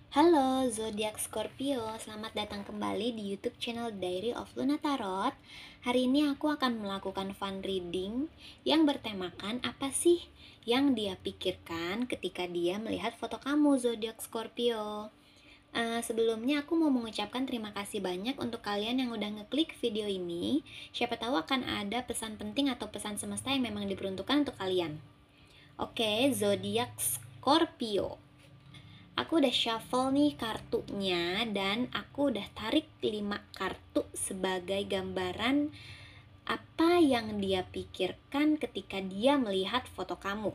Halo zodiak Scorpio, selamat datang kembali di YouTube channel Diary of Luna Tarot. Hari ini aku akan melakukan fun reading yang bertemakan apa sih yang dia pikirkan ketika dia melihat foto kamu zodiak Scorpio. Sebelumnya aku mau mengucapkan terima kasih banyak untuk kalian yang udah ngeklik video ini. Siapa tahu akan ada pesan penting atau pesan semesta yang memang diperuntukkan untuk kalian. Oke, zodiak Scorpio. Aku udah shuffle nih kartunya dan aku udah tarik 5 kartu sebagai gambaran apa yang dia pikirkan ketika dia melihat foto kamu.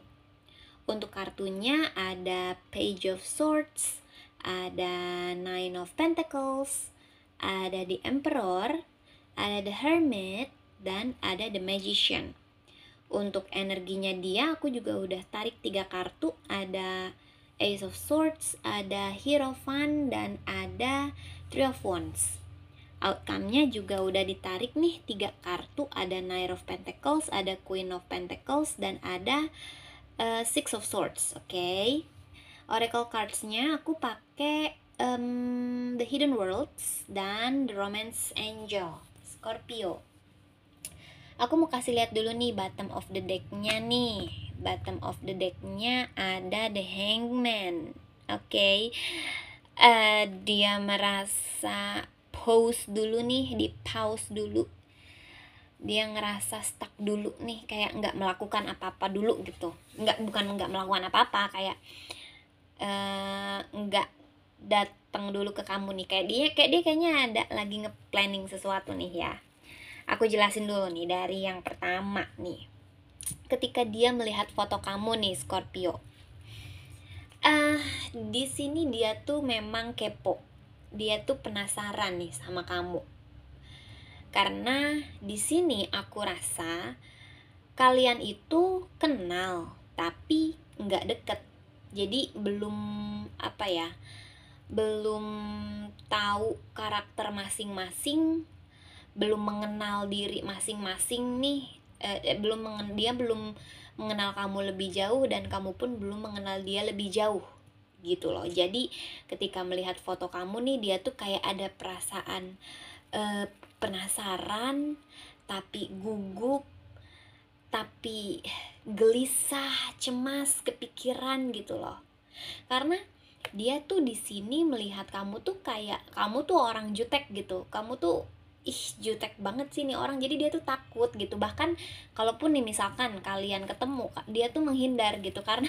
Untuk kartunya ada Page of Swords, ada Nine of Pentacles, ada The Emperor, ada The Hermit, dan ada The Magician. Untuk energinya dia aku juga udah tarik 3 kartu, ada Ace of Swords, ada Hierophant, dan ada Three of Wands. Outcome-nya juga udah ditarik nih 3 kartu, ada Knight of Pentacles, ada Queen of Pentacles, dan ada Six of Swords. Oke. Oracle cards-nya aku pakai The Hidden Worlds dan The Romance Angel Scorpio. Aku mau kasih lihat dulu nih bottom of the deck-nya nih. Bottom of the deck-nya ada The Hangman. Oke. Dia merasa pause dulu nih, di pause dulu. Dia ngerasa stuck dulu nih, kayak nggak melakukan apa-apa dulu gitu. Bukan nggak melakukan apa-apa, kayak nggak datang dulu ke kamu nih. Kayak dia kayaknya ada lagi nge-planning sesuatu nih ya. Aku jelasin dulu nih dari yang pertama nih. Ketika dia melihat foto kamu nih Scorpio, di sini dia tuh memang kepo. Dia tuh penasaran nih sama kamu. Karena di sini aku rasa kalian itu kenal tapi nggak deket. Jadi belum belum tahu karakter masing-masing, belum mengenal diri masing-masing nih. Dia belum mengenal kamu lebih jauh dan kamu pun belum mengenal dia lebih jauh gitu loh. Jadi ketika melihat foto kamu nih, dia tuh kayak ada perasaan penasaran, tapi gugup, tapi gelisah, cemas, kepikiran gitu loh. Karena dia tuh di sini melihat kamu tuh kayak kamu tuh orang jutek gitu. Kamu tuh jutek banget sih nih orang. Jadi dia tuh takut gitu. Bahkan kalaupun nih misalkan kalian ketemu, dia tuh menghindar gitu. Karena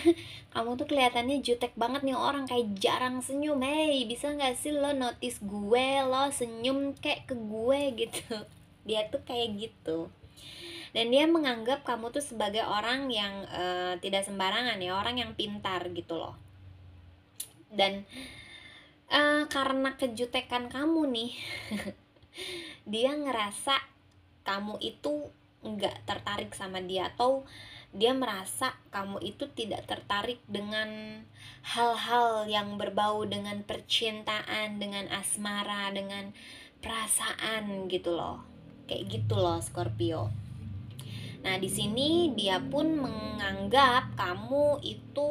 kamu tuh kelihatannya jutek banget nih orang, kayak jarang senyum. Hey, bisa gak sih lo notice gue, lo senyum kayak ke gue gitu. Dia tuh kayak gitu. Dan dia menganggap kamu tuh sebagai orang yang tidak sembarangan ya, orang yang pintar gitu loh. Dan karena kejutekan kamu nih dia ngerasa kamu itu nggak tertarik sama dia, atau dia merasa kamu itu tidak tertarik dengan hal-hal yang berbau dengan percintaan, dengan asmara, dengan perasaan gitu loh. Kayak gitu loh Scorpio. Nah, di sini dia pun menganggap kamu itu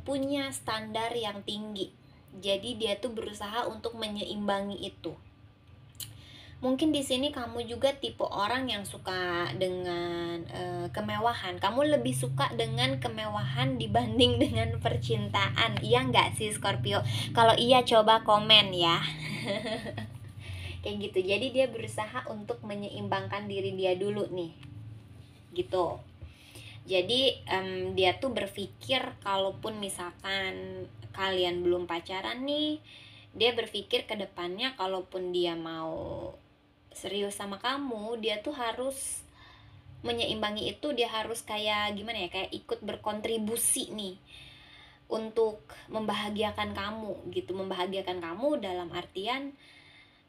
punya standar yang tinggi. Jadi dia tuh berusaha untuk menyeimbangi itu. Mungkin di sini kamu juga tipe orang yang suka dengan kemewahan. Kamu lebih suka dengan kemewahan dibanding dengan percintaan. Iya nggak sih Scorpio? Kalau iya coba komen ya. Kayak gitu. Jadi dia berusaha untuk menyeimbangkan diri dia dulu nih. Gitu. Jadi dia tuh berpikir kalaupun misalkan kalian belum pacaran nih, dia berpikir ke depannya kalaupun dia mau serius sama kamu, dia tuh harus menyeimbangi itu. Dia harus kayak gimana ya, kayak ikut berkontribusi nih untuk membahagiakan kamu gitu. Membahagiakan kamu dalam artian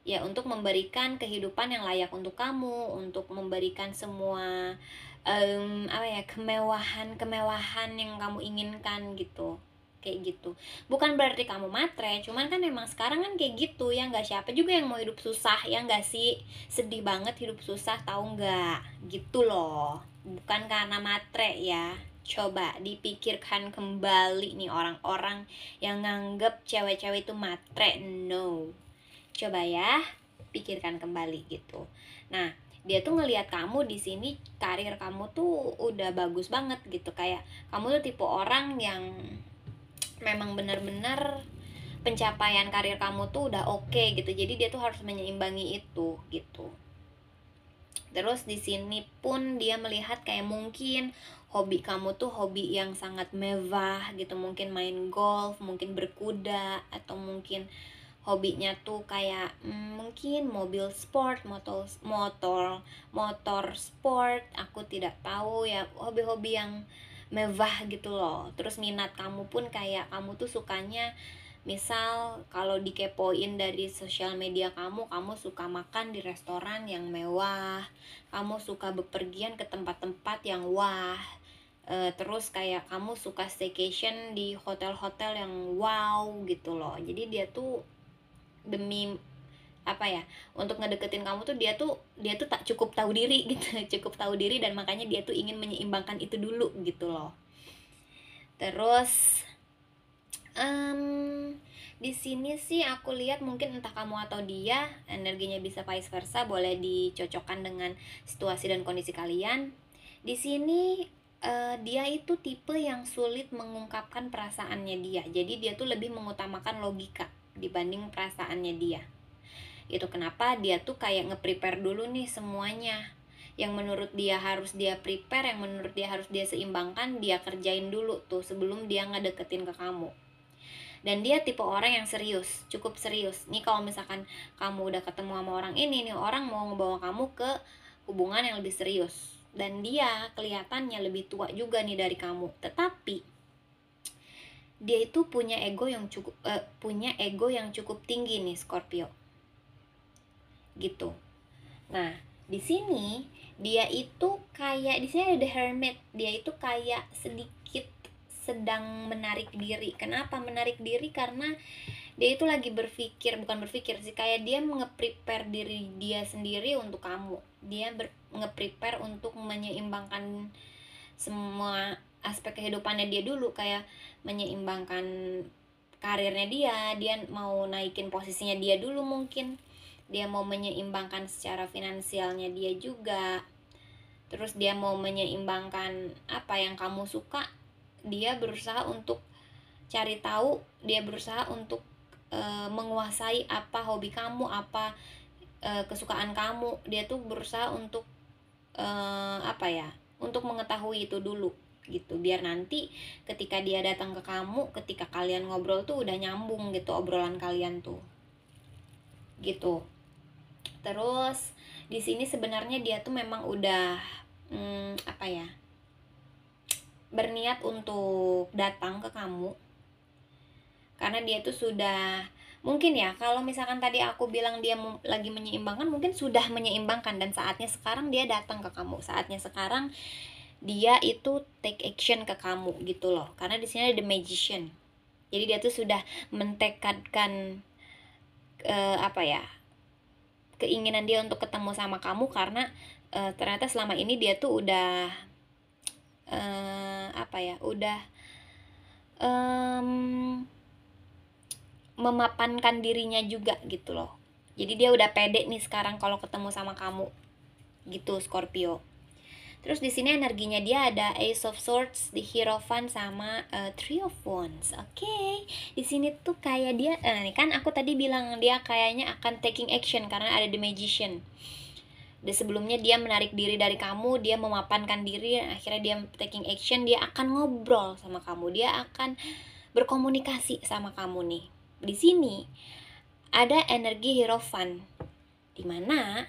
ya untuk memberikan kehidupan yang layak untuk kamu, untuk memberikan semua kemewahan yang kamu inginkan gitu. Kayak gitu. Bukan berarti kamu matre, cuman kan emang sekarang kan kayak gitu ya nggak, siapa juga yang mau hidup susah ya nggak sih. Sedih banget hidup susah, tahu nggak gitu loh. Bukan karena matre ya, Coba dipikirkan kembali nih orang-orang yang nganggep cewek-cewek itu matre. No, coba ya pikirkan kembali gitu. Nah, dia tuh ngelihat kamu di sini, karir kamu tuh udah bagus banget gitu, kayak kamu tuh tipe orang yang memang benar-benar pencapaian karir kamu tuh udah oke gitu. Jadi dia tuh harus menyeimbangi itu gitu. Terus di sini pun dia melihat kayak mungkin hobi kamu tuh hobi yang sangat mewah gitu, mungkin main golf, mungkin berkuda, atau mungkin hobinya tuh kayak mungkin mobil sport, motor sport, aku tidak tahu ya, hobi-hobi yang mewah gitu loh. Terus minat kamu pun kayak kamu tuh sukanya, misal kalau dikepoin dari sosial media kamu suka makan di restoran yang mewah, kamu suka bepergian ke tempat-tempat yang wah. Terus kayak kamu suka staycation di hotel-hotel yang wow gitu loh. Jadi dia tuh demi apa ya, untuk ngedeketin kamu tuh dia tuh tak cukup tahu diri gitu, cukup tahu diri, dan makanya dia tuh ingin menyeimbangkan itu dulu gitu loh. Terus di sini sih aku lihat mungkin entah kamu atau dia energinya bisa vice versa, boleh dicocokkan dengan situasi dan kondisi kalian. Di sini dia itu tipe yang sulit mengungkapkan perasaannya dia. Jadi dia tuh lebih mengutamakan logika dibanding perasaannya dia. Itu kenapa dia tuh kayak nge-prepare dulu nih semuanya. Yang menurut dia harus dia prepare, yang menurut dia harus dia seimbangkan, dia kerjain dulu tuh sebelum dia ngedeketin ke kamu. Dan dia tipe orang yang serius, cukup serius. Nih kalau misalkan kamu udah ketemu sama orang ini nih, orang mau ngebawa kamu ke hubungan yang lebih serius. Dan dia kelihatannya lebih tua juga nih dari kamu. Tetapi dia itu punya ego yang cukup tinggi nih Scorpio. Gitu. Nah, di sini dia itu kayak, di sini ada The Hermit. Dia itu kayak sedikit sedang menarik diri. Kenapa menarik diri? Karena dia itu lagi bukan berpikir sih, kayak dia nge-prepare diri dia sendiri untuk kamu. Dia nge-prepare untuk menyeimbangkan semua aspek kehidupannya dia dulu, kayak menyeimbangkan karirnya dia mau naikin posisinya dia dulu, mungkin dia mau menyeimbangkan secara finansialnya dia juga. Terus dia mau menyeimbangkan apa yang kamu suka, dia berusaha untuk cari tahu, dia berusaha untuk menguasai apa hobi kamu, apa kesukaan kamu. Dia tuh berusaha untuk apa ya, untuk mengetahui itu dulu gitu, biar nanti ketika dia datang ke kamu, ketika kalian ngobrol tuh udah nyambung gitu obrolan kalian tuh gitu. Terus di sini sebenarnya dia tuh memang udah apa ya, berniat untuk datang ke kamu, karena dia tuh sudah, mungkin ya, kalau misalkan tadi aku bilang dia lagi menyeimbangkan, mungkin sudah menyeimbangkan, dan saatnya sekarang dia datang ke kamu, saatnya sekarang dia itu take action ke kamu gitu loh. Karena di sini ada The Magician. Jadi dia tuh sudah mentekadkan apa ya, keinginan dia untuk ketemu sama kamu, karena ternyata selama ini dia tuh udah apa ya, udah memapankan dirinya juga gitu loh. Jadi dia udah pede nih sekarang kalau ketemu sama kamu gitu Scorpio. Terus di sini energinya dia ada Ace of Swords, the Hierophant, sama Three of Wands. Oke. Di sini tuh kayak dia, nih kan aku tadi bilang dia kayaknya akan taking action karena ada The Magician. Dan sebelumnya dia menarik diri dari kamu, dia memapankan diri, akhirnya dia taking action, dia akan ngobrol sama kamu, dia akan berkomunikasi sama kamu nih. Di sini ada energi Hierophant, dimana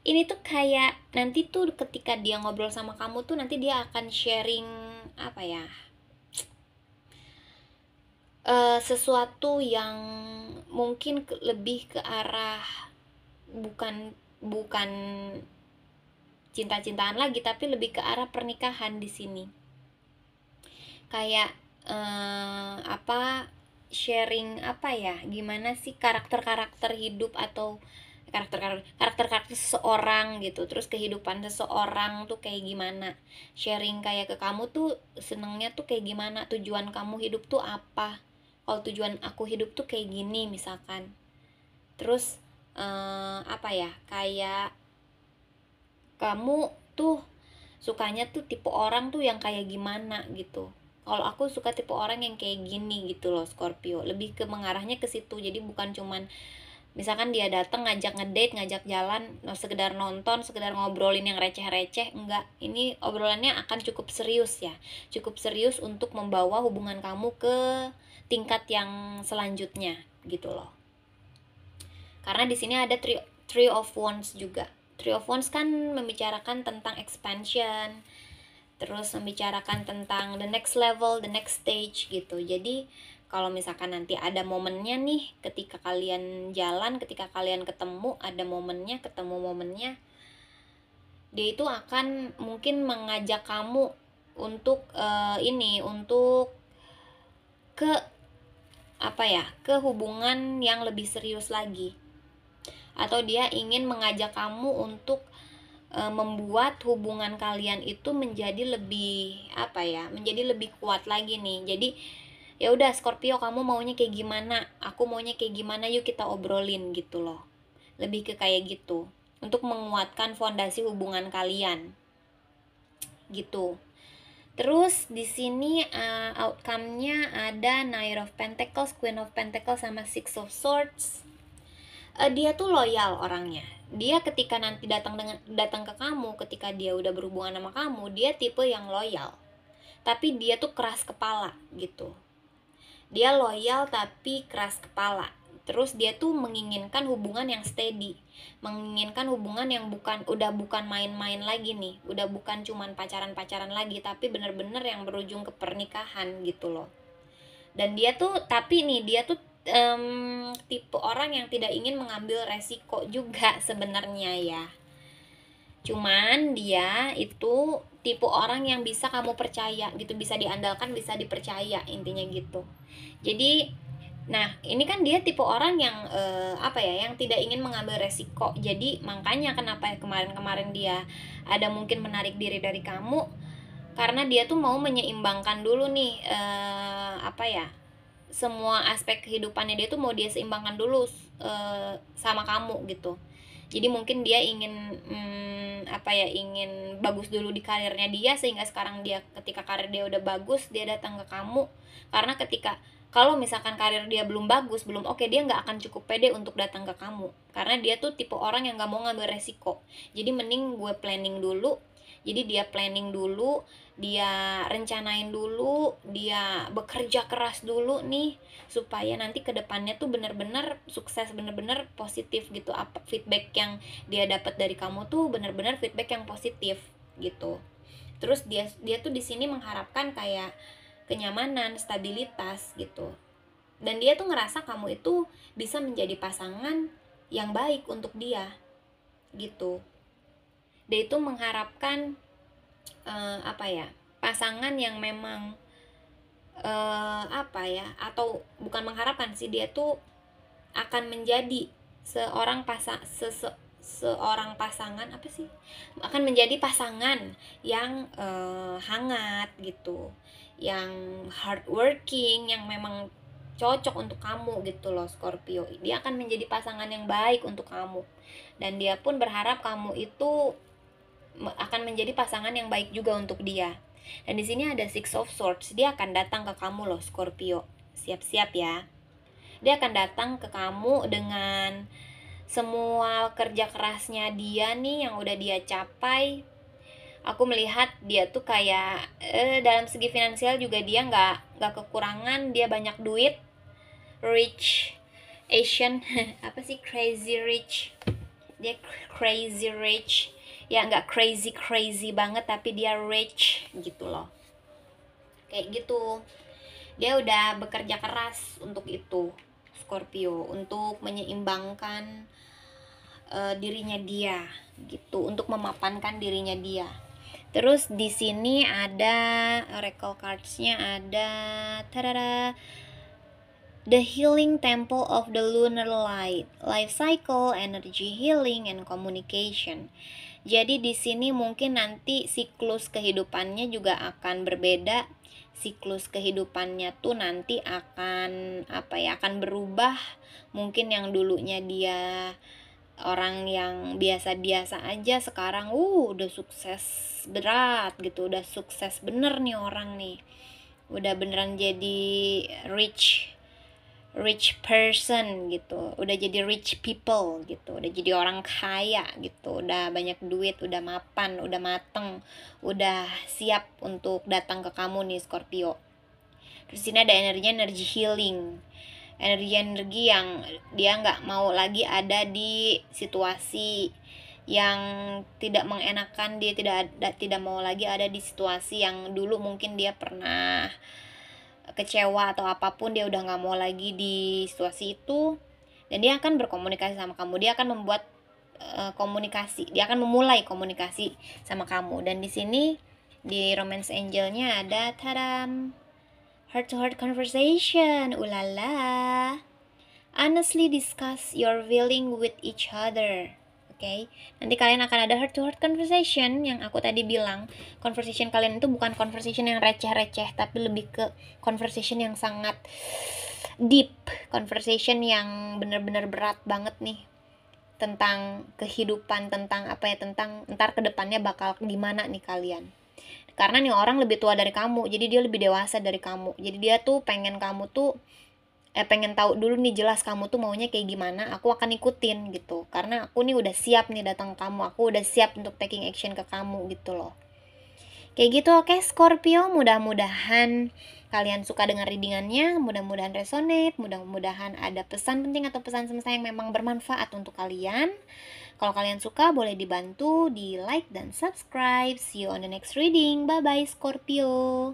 ini tuh kayak nanti tuh ketika dia ngobrol sama kamu tuh nanti dia akan sharing apa ya, sesuatu yang mungkin lebih ke arah bukan cinta-cintaan lagi, tapi lebih ke arah pernikahan di sini. Kayak apa, sharing apa ya, gimana sih karakter-karakter hidup atau karakter seseorang gitu, terus kehidupan seseorang tuh kayak gimana, sharing kayak ke kamu tuh senengnya tuh kayak gimana, tujuan kamu hidup tuh apa. Kalau tujuan aku hidup tuh kayak gini misalkan. Terus apa ya, kayak kamu tuh sukanya tuh tipe orang tuh yang kayak gimana gitu. Kalau aku suka tipe orang yang kayak gini gitu loh Scorpio, lebih ke mengarahnya ke situ. Jadi bukan cuman misalkan dia datang ngajak ngedate, ngajak jalan, sekedar nonton, sekedar ngobrolin yang receh-receh, enggak. Ini obrolannya akan cukup serius ya, cukup serius untuk membawa hubungan kamu ke tingkat yang selanjutnya gitu loh. Karena di sini ada three of wands juga. Three of wands kan membicarakan tentang expansion, terus membicarakan tentang the next level, the next stage gitu. Jadi kalau misalkan nanti ada momennya nih, ketika kalian jalan, ketika kalian ketemu, ada momennya, ketemu momennya, dia itu akan mungkin mengajak kamu untuk untuk ke apa ya, ke hubungan yang lebih serius lagi. Atau dia ingin mengajak kamu untuk membuat hubungan kalian itu menjadi lebih apa ya, menjadi lebih kuat lagi nih. Jadi ya udah Scorpio, kamu maunya kayak gimana, aku maunya kayak gimana, yuk kita obrolin gitu loh. Lebih ke kayak gitu, untuk menguatkan fondasi hubungan kalian gitu. Terus di sini outcome-nya ada Knight of Pentacles, Queen of Pentacles, sama Six of Swords. Dia tuh loyal orangnya. Dia ketika nanti datang ke kamu, ketika dia udah berhubungan sama kamu, dia tipe yang loyal. Tapi dia tuh keras kepala gitu. Dia loyal tapi keras kepala. Terus dia tuh menginginkan hubungan yang steady, menginginkan hubungan yang udah bukan main-main lagi nih, udah bukan cuman pacaran-pacaran lagi, tapi bener-bener yang berujung ke pernikahan gitu loh. Dan dia tuh, tapi nih dia tuh tipe orang yang tidak ingin mengambil resiko juga sebenarnya ya. Cuman dia itu tipe orang yang bisa kamu percaya gitu, bisa diandalkan, bisa dipercaya, intinya gitu. Jadi nah ini kan dia tipe orang yang apa ya, yang tidak ingin mengambil resiko. Jadi makanya kenapa kemarin-kemarin dia ada mungkin menarik diri dari kamu, karena dia tuh mau menyeimbangkan dulu nih apa ya, semua aspek kehidupannya dia tuh mau dia seimbangkan dulu sama kamu gitu. Jadi mungkin dia ingin apa ya, ingin bagus dulu di karirnya dia, sehingga sekarang dia ketika karir dia udah bagus, dia datang ke kamu. Karena ketika kalau misalkan karir dia belum bagus, belum oke, dia nggak akan cukup pede untuk datang ke kamu, karena dia tuh tipe orang yang nggak mau ngambil resiko. Jadi mending gue planning dulu. Jadi dia planning dulu, dia rencanain dulu, dia bekerja keras dulu nih, supaya nanti kedepannya tuh bener-bener sukses, bener-bener positif gitu. Apa feedback yang dia dapat dari kamu tuh bener-bener feedback yang positif gitu. Terus dia tuh di sini mengharapkan kayak kenyamanan, stabilitas gitu. Dan dia tuh ngerasa kamu itu bisa menjadi pasangan yang baik untuk dia gitu. Dia itu mengharapkan apa ya, pasangan yang memang apa ya, atau bukan mengharapkan sih, dia tuh akan menjadi seorang pasangan apa sih, akan menjadi pasangan yang hangat gitu, yang hardworking, yang memang cocok untuk kamu gitu loh Scorpio. Dia akan menjadi pasangan yang baik untuk kamu, dan dia pun berharap kamu itu akan menjadi pasangan yang baik juga untuk dia. Dan di sini ada Six of Swords, dia akan datang ke kamu loh Scorpio. Siap-siap ya. Dia akan datang ke kamu dengan semua kerja kerasnya dia nih yang udah dia capai. Aku melihat dia tuh kayak dalam segi finansial juga dia nggak kekurangan, dia banyak duit, rich Asian apa sih, crazy rich, dia crazy rich ya, nggak crazy banget, tapi dia rich gitu loh, kayak gitu. Dia udah bekerja keras untuk itu Scorpio, untuk menyeimbangkan dirinya dia gitu, untuk memapankan dirinya dia. Terus di sini ada oracle cards-nya, ada tada, The healing temple of the lunar light, life cycle, energy healing, and communication. Jadi di sini mungkin nanti siklus kehidupannya juga akan berbeda. Siklus kehidupannya tuh nanti akan akan berubah. Mungkin yang dulunya dia orang yang biasa-biasa aja, sekarang udah sukses berat gitu, udah sukses bener nih orang nih. Udah beneran jadi rich rich person gitu, udah jadi rich people gitu, udah jadi orang kaya gitu, udah banyak duit, udah mapan, udah mateng, udah siap untuk datang ke kamu nih Scorpio. Terus ini ada energinya, energi healing, energi yang dia nggak mau lagi ada di situasi yang tidak mengenakan, dia tidak mau lagi ada di situasi yang dulu mungkin dia pernah kecewa atau apapun, dia udah nggak mau lagi di situasi itu, dan dia akan berkomunikasi sama kamu, dia akan membuat komunikasi, dia akan memulai komunikasi sama kamu. Dan di sini di romance angelnya ada tadam, heart to heart conversation, ulala, honestly discuss your feeling with each other. Okay? Nanti kalian akan ada heart to heart conversation yang aku tadi bilang. Conversation kalian itu bukan conversation yang receh-receh, tapi lebih ke conversation yang sangat deep, conversation yang benar-benar berat banget nih, tentang kehidupan, tentang tentang ntar kedepannya bakal gimana nih kalian. Karena nih orang lebih tua dari kamu, jadi dia lebih dewasa dari kamu, jadi dia tuh pengen kamu tuh pengen tahu dulu nih jelas kamu tuh maunya kayak gimana, aku akan ikutin gitu, karena aku nih udah siap nih datang ke kamu, aku udah siap untuk taking action ke kamu gitu loh. Kayak gitu. Oke Scorpio, mudah-mudahan kalian suka dengan readingannya, mudah-mudahan resonate, mudah-mudahan ada pesan penting atau pesan semesta yang memang bermanfaat untuk kalian. Kalau kalian suka boleh dibantu di like dan subscribe. See you on the next reading. Bye bye Scorpio.